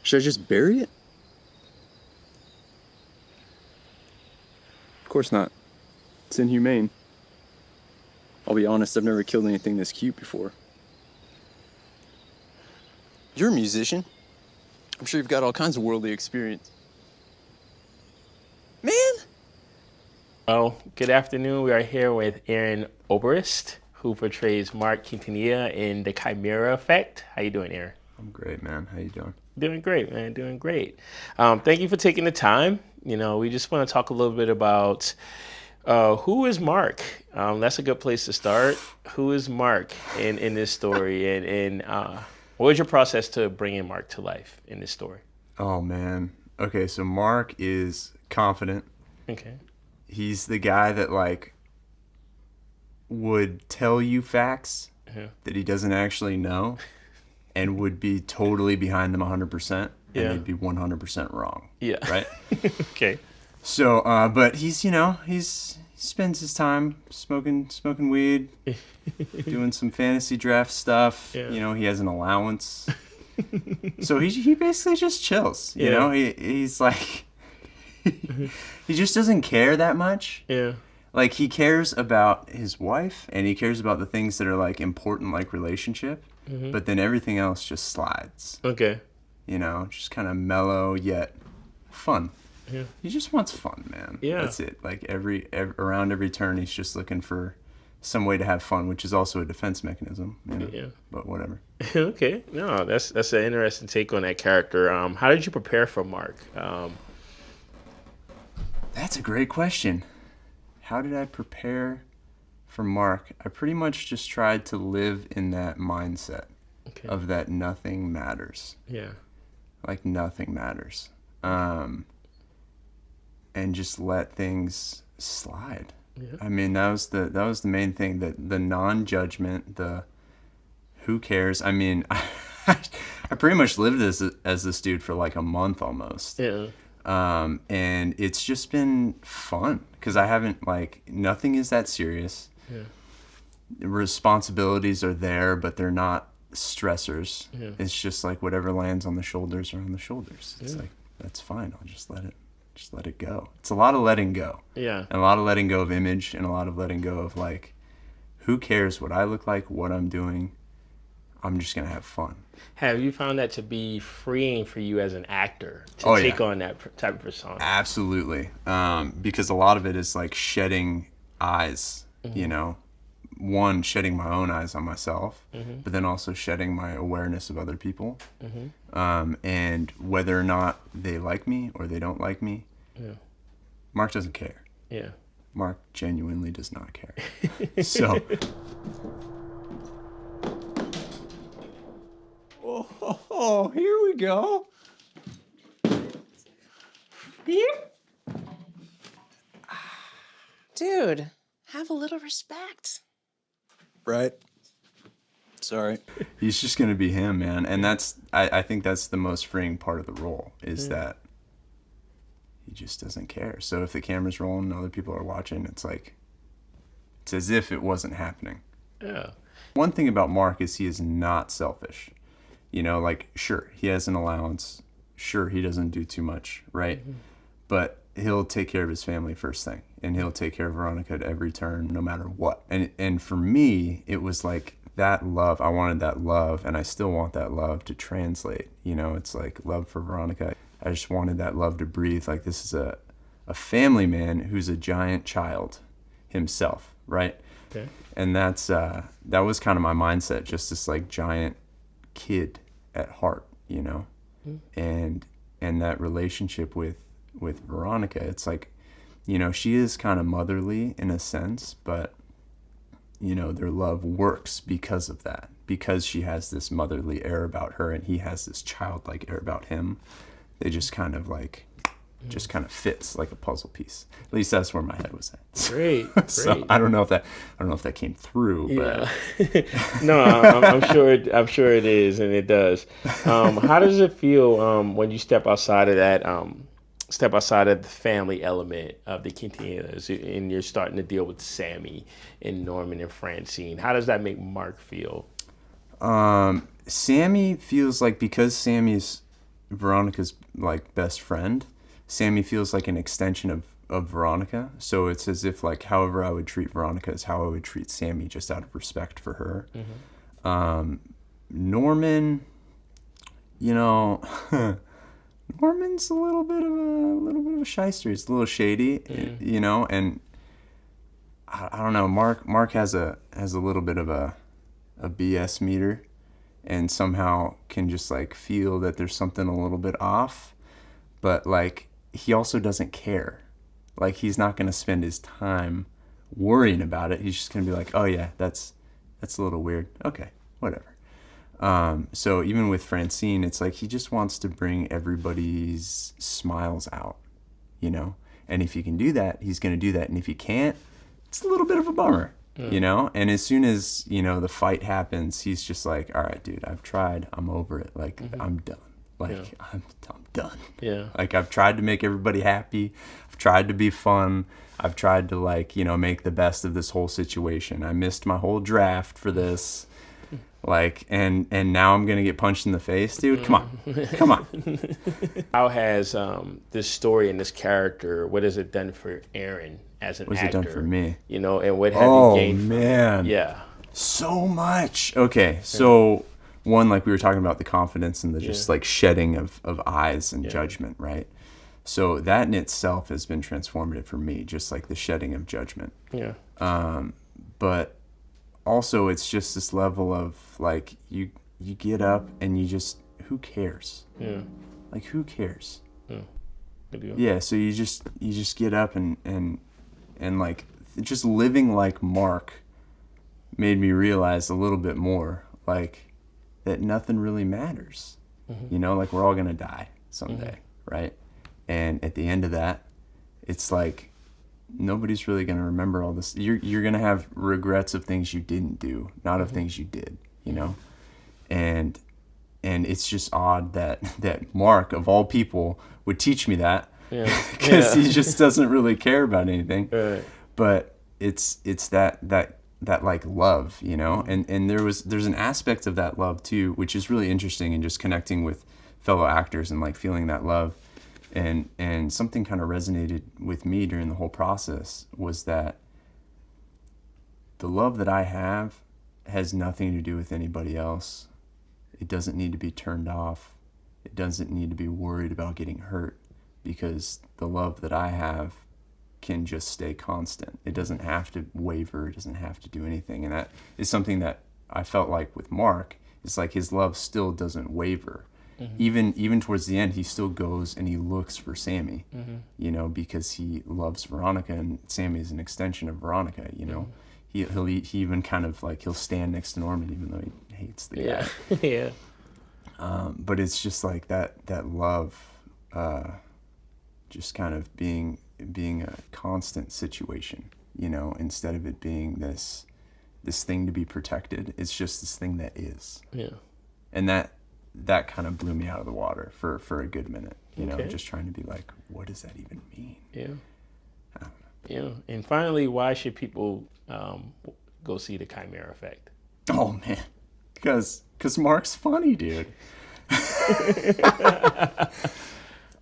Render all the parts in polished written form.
Should I just bury it? Of course not. It's inhumane. I'll be honest, I've never killed anything this cute before. You're a musician. I'm sure you've got all kinds of worldly experience. Man! Well, good afternoon. We are here with Aaron Oberst, who portrays Mark Quintanilla in The Chimera Effect. How you doing, Aaron? I'm great, man. How you doing? Doing great, man. Doing great. Thank you for taking the time. You know, we just want to talk a little bit about who is Mark. That's a good place to start. Who is Mark in this story, and what was your process to bringing Mark to life in this story? Oh, man. Okay, so Mark is confident. Okay. He's the guy that, like, would tell you facts that he doesn't actually know and would be totally behind them 100%, and they'd be 100% wrong. Yeah. Right? Okay. So, but he's, he spends his time smoking weed, doing some fantasy draft stuff. Yeah. He has an allowance. So he basically just chills. He's like, he just doesn't care that much. Yeah. Like, he cares about his wife, and he cares about the things that are, like, important, like relationship. Mm-hmm. But then everything else just slides. Okay. Just kind of mellow yet fun. Yeah. He just wants fun, man. Yeah. That's it. Like, around every turn, he's just looking for some way to have fun, which is also a defense mechanism. Yeah. But whatever. Okay. No, that's an interesting take on that character. How did you prepare for Mark? That's a great question. How did I prepare for Mark? I pretty much just tried to live in that mindset of that nothing matters. Yeah. Like, nothing matters. And just let things slide. Yeah. I mean, that was the main thing, that the non-judgment, the who cares. I mean, I pretty much lived as this dude for like a month almost. Yeah. And it's just been fun because I haven't, like, nothing is that serious. Yeah. Responsibilities are there, but they're not stressors. Yeah. It's just like whatever lands on the shoulders are on the shoulders. It's like, that's fine. I'll just let it go. It's a lot of letting go. Yeah. And a lot of letting go of image, and a lot of letting go of, like, who cares what I look like, what I'm doing. I'm just going to have fun. Have you found that to be freeing for you as an actor to take on that type of persona? Absolutely. Because a lot of it is like shedding eyes, one, shedding my own eyes on myself, but then also shedding my awareness of other people, and whether or not they like me or they don't like me. Mark doesn't care. Yeah. Mark genuinely does not care. So... Oh, here we go. Here? Dude, have a little respect. Right. Sorry. He's just going to be him, man. And I think that's the most freeing part of the role, is that he just doesn't care. So if the camera's rolling and other people are watching, it's like, it's as if it wasn't happening. Yeah. One thing about Mark is he is not selfish. Like, sure, he has an allowance. Sure, he doesn't do too much, right? Mm-hmm. But he'll take care of his family first thing. And he'll take care of Veronica at every turn, no matter what. And for me, it was like that love. I wanted that love, and I still want that love to translate. It's like love for Veronica. I just wanted that love to breathe. Like, this is a family man who's a giant child himself, right? Okay. And that was kind of my mindset, just this, like, giant kid at heart, and that relationship with Veronica, it's like, she is kind of motherly in a sense, but their love works because of that, because she has this motherly air about her and he has this childlike air about him. They just kind of fits like a puzzle piece. At least that's where my head was at. Great. So Great. I don't know if that came through, but no, I'm sure it is, and it does. How does it feel when you step outside of the family element of the Quintanillas, and you're starting to deal with Sammy and Norman and Francine? How does that make Mark feel? Sammy feels like, because Sammy's Veronica's like best friend, Sammy feels like an extension of Veronica. So it's as if like however I would treat Veronica is how I would treat Sammy, just out of respect for her. Norman, you know, Norman's a little bit of a shyster. He's a little shady, you know, and I don't know. Mark has a little bit of a BS meter, and somehow can just like feel that there's something a little bit off, but like he also doesn't care. Like he's not going to spend his time worrying about it. He's just going to be like, oh yeah, that's a little weird. Okay, whatever. So even with Francine, it's like he just wants to bring everybody's smiles out, you know? And if he can do that, he's going to do that. And if he can't, it's a little bit of a bummer, you know? And as soon as, you know, the fight happens, he's just like, all right, dude, I've tried. I'm over it. Like, I'm done. Like, I'm done. Yeah. Like, I've tried to make everybody happy. I've tried to be fun. I've tried to, like, you know, make the best of this whole situation. I missed my whole draft for this. Like, and now I'm going to get punched in the face, dude? Come on. How has this story and this character, what has it done for Aaron as an actor? What's it done for me? You know, and what have you gained from man. it? Yeah. So much. Okay, so one, like we were talking about the confidence and the just like shedding of eyes and judgment, right? So that in itself has been transformative for me, just like the shedding of judgment. Yeah. But also it's just this level of like you get up and you just, who cares? Yeah. Like, who cares? Good deal. Yeah, so you just get up and like just living like Mark made me realize a little bit more like that nothing really matters. You know, like we're all gonna die someday, right? And at the end of that, it's like nobody's really gonna remember all this. You're gonna have regrets of things you didn't do, not of things you did, you know? And it's just odd that Mark, of all people, would teach me that, because he just doesn't really care about anything. Right. But it's that like love, you know, and there's an aspect of that love too, which is really interesting, and just connecting with fellow actors and like feeling that love, and something kind of resonated with me during the whole process was that the love that I have has nothing to do with anybody else. It doesn't need to be turned off. It doesn't need to be worried about getting hurt, because the love that I have can just stay constant. It doesn't have to waver. It doesn't have to do anything. And that is something that I felt like with Mark. It's like his love still doesn't waver. Even towards the end, he still goes and he looks for Sammy, you know, because he loves Veronica, and Sammy is an extension of Veronica, you know. He even kind of like, he'll stand next to Norman even though he hates the guy. Yeah. But it's just like that love, just kind of being a constant situation, you know, instead of it being this thing to be protected. It's just this thing that is. Yeah. And that kind of blew me out of the water for a good minute, you know, just trying to be like, what does that even mean? Yeah. Yeah. And finally, why should people go see the Chimera Effect? Oh man, because Mark's funny, dude.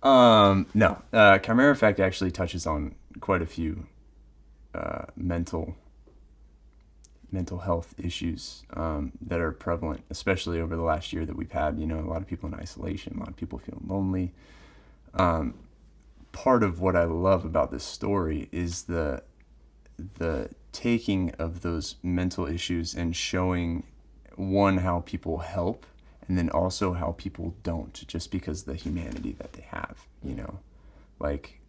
No, Chimera Effect actually touches on quite a few mental health issues that are prevalent, especially over the last year that we've had. You know, a lot of people in isolation, a lot of people feeling lonely. Part of what I love about this story is the taking of those mental issues and showing, one, how people help, and then also how people don't, just because of the humanity that they have, you know. Like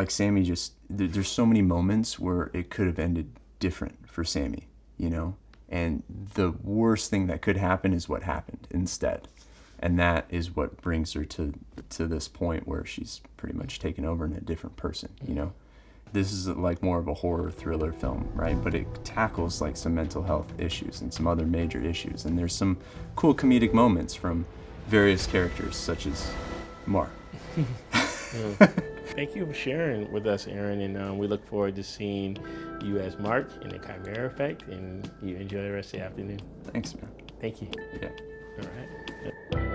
Sammy, just there's so many moments where it could have ended different for Sammy, you know, and the worst thing that could happen is what happened instead, and that is what brings her to this point where she's pretty much taken over in a different person, you know. This is like more of a horror thriller film, right? But it tackles like some mental health issues and some other major issues, and there's some cool comedic moments from various characters such as Mark. Thank you for sharing with us, Aaron, and we look forward to seeing you as Mark in the Chimera Effect, and you enjoy the rest of the afternoon. Thanks, man. Thank you. Yeah. All right.